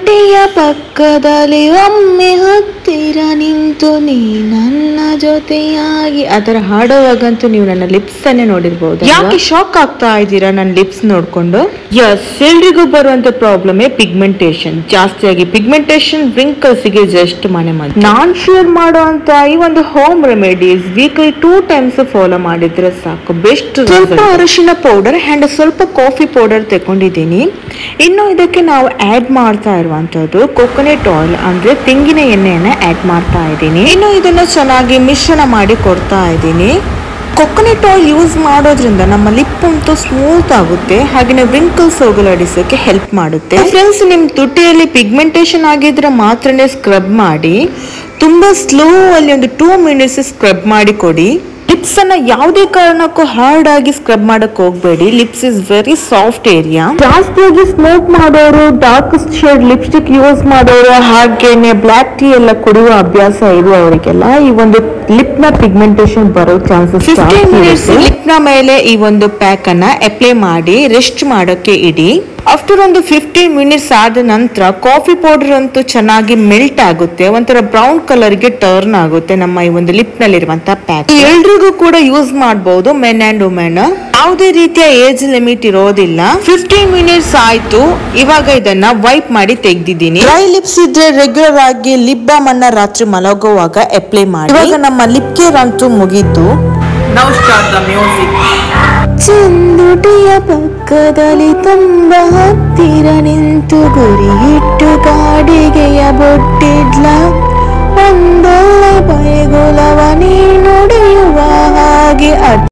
ಚೆಂದುಟಿಯ ಪಕ್ಕದಲ್ಲಿ ಒಮ್ಮೆ ಹತ್ತಿರ ನಿಂತು ನೀ ನನ್ನ ಜೊತೆಯಾಗಿ ಆತರ ಹಾಡುವಾಗಂತೂ ನೀವು ನನ್ನ ಲಿಪ್ಸ್ ಅನ್ನೇ ನೋಡಿರ್ಬಹುದು. ಯಾಕೆ ಶಾಕ್ ಆಗ್ತಾ ಇದ್ದೀರಾ ನನ್ನ ಲಿಪ್ಸ್ ನೋಡ್ಕೊಂಡು? ಎಸ್, ಎಲ್ರಿಗೂ ಬರುವಂತ ಪ್ರಾಬ್ಲಮ್ ಪಿಗ್ಮೆಂಟೇಶನ್. ಜಾಸ್ತಿಯಾಗಿ ಪಿಗ್ಮೆಂಟೇಶನ್ ರಿಂಕಲ್ಸ್ ಗೆ ಜಸ್ಟ್ ಮನೆ ಮಾಡಿ ನಾನ್ ಶೇರ್ ಮಾಡುವಂತ ಈ ಒಂದು home remedies weekly 2 times follow ಮಾಡಿದ್ರೆ ಸಾಕು, ಬೆಸ್ಟ್. ಸ್ವಲ್ಪ ಅರಿಶಿನ ಪೌಡರ್ ಅಂಡ್ ಸ್ವಲ್ಪ ಕಾಫಿ ಪೌಡರ್ ತಗೊಂಡಿದ್ದೀನಿ. ಇನ್ನು ಇದಕ್ಕೆ ನಾವು ಆಡ್ ಮಾಡ್ತಾ ಇರುವಂತದ್ದು ಕೊಕೊನೆಟ್ ಆಯಿಲ್ ಅಂದ್ರೆ ತೆಂಗಿನ ಎಣ್ಣೆಯನ್ನ ಆಡ್ ಮಾಡ್ತಾ ಇದ್ದೀನಿ. ಇನ್ನು ಇದನ್ನ ಚೆನ್ನಾಗಿ ಮಿಶ್ರಣ ಮಾಡಿ ಕೊಡ್ತಾ ಇದ್ದೀನಿ. ಕೊಕೊನೆಟ್ ಆಯಿಲ್ ಯೂಸ್ ಮಾಡೋದ್ರಿಂದ ನಮ್ಮ ಲಿಪ್ ಅಂತೂ ಸ್ಮೂತ್ ಆಗುತ್ತೆ, ಹಾಗೆ ರಿಂಕಲ್ಸ್ ಹೋಗಲಾಡಿಸೋಕೆ ಹೆಲ್ಪ್ ಮಾಡುತ್ತೆ. ಫ್ರೆಂಡ್ಸ್, ನಿಮ್ ತುಟಿಯಲ್ಲಿ ಪಿಗ್ಮೆಂಟೇಶನ್ ಆಗಿದ್ರೆ ಮಾತ್ರನೇ ಸ್ಕ್ರಬ್ ಮಾಡಿ, ತುಂಬಾ ಸ್ಲೋ ಅಲ್ಲಿ ಒಂದು 2 minutes ಸ್ಕ್ರಬ್ ಮಾಡಿ ಕೊಡಿ. ಲಿಪ್ಸ್ ಅನ್ನ ಯಾವುದೇ ಕಾರಣಕ್ಕೂ ಹಾರ್ಡ್ ಆಗಿ ಸ್ಕ್ರಬ್ ಮಾಡಕ್ ಹೋಗ್ಬೇಡಿ. Lips is very soft area. ಜಾಸ್ತಿಯಾಗಿ ಸ್ಮೋಕ್ ಮಾಡೋರು, ಡಾರ್ಕ್ ಶೇಡ್ ಲಿಪ್ಸ್ಟಿಕ್ ಯೂಸ್ ಮಾಡೋರು, ಹಾಗೇನೆ ಬ್ಲಾಕ್ ಟೀ ಎಲ್ಲ ಕುಡಿಯುವ ಅಭ್ಯಾಸ ಇರುವವರಿಗೆಲ್ಲ ಈ ಒಂದು ಲಿಪ್ ನ ಪಿಗ್ಮೆಂಟೇಶನ್ ಬರೋ ಚಾನ್ಸಸ್ 15 minutes ಲಿಪ್ ನ ಮೇಲೆ ಈ ಒಂದು ಪ್ಯಾಕ್ ಅನ್ನ ಅಪ್ಲೈ ಮಾಡಿ ರೆಸ್ಟ್ ಮಾಡೋಕೆ ಇಡಿ. ಆಫ್ಟರ್ ಒಂದು 15 minutes ಆದ ನಂತರ ಕಾಫಿ ಪೌಡರ್ ಅಂತೂ ಚೆನ್ನಾಗಿ ಮೆಲ್ಟ್ ಆಗುತ್ತೆ, ಒಂಥರ ಬ್ರೌನ್ ಕಲರ್ ಗೆ ಟರ್ನ್ ಆಗುತ್ತೆ ನಮ್ಮ ಈ ಒಂದು ಲಿಪ್ ನಲ್ಲಿರುವಂತ ಪ್ಯಾಕ್. ಎಲ್ರಿಗೂ ಕೂಡ ಯೂಸ್ ಮಾಡಬಹುದು, ಮೆನ್ ಅಂಡ್ ವುಮೆನ್. ಯಾವುದೇ ರೀತಿಯ ಏಜ್ ಲಿಮಿಟ್ ಇರೋದಿಲ್ಲ. 15 minutes ಆಯ್ತು, ಇವಾಗ ಇದನ್ನ ವೈಪ್ ಮಾಡಿ ತೆಗ್ದಿದ್ದೀನಿ. ಡ್ರೈ ಲಿಪ್ಸ್ ಇದ್ರೆ ರೆಗ್ಯುಲರ್ ಆಗಿ ಲಿಪ್ ಬಾಮ್ ಅನ್ನ ರಾತ್ರಿ ಮಲಗುವಾಗ ಅಪ್ಲೈ ಮಾಡಿ. ಇವಾಗ ನಮ್ಮ ಲಿಪ್ ಕೇರ್ ಅಂತೂ ಮುಗೀತು. Now start the music. ಚೆಂದುಟಿಯ ಪಕ್ಕದಲ್ಲಿ ತುಂಬ ಹತ್ತಿರ ನಿಂತು ಗುರಿ ಇಟ್ಟು ಕಾಡಿಗೆಯ ಬೊಟ್ಟಿಡ್ಲ, ಒಂದೊಳ್ಳೆ ಬಯಗುಲವ ನೀ ನುಡಿಯುವ ಹಾಗೆ